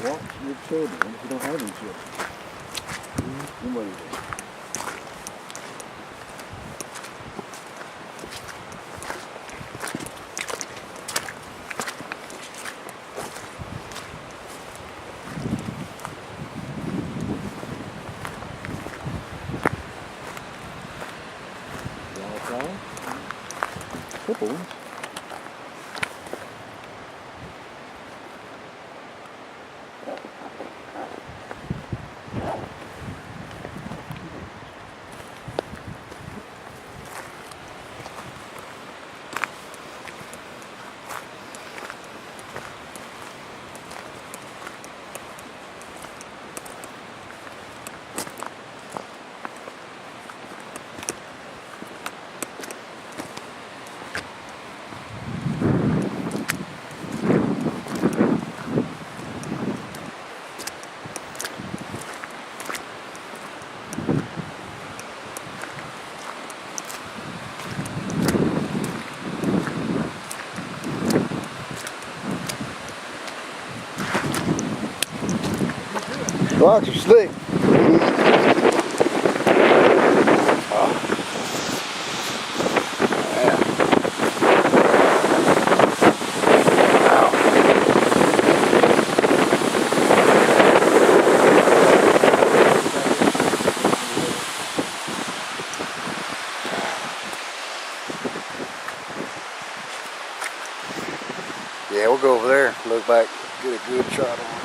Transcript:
Watch your children if you don't have any children. And what do you do? Couple ones. Watch, you're slick. Yeah, we'll go over there, look back, get a good shot on it.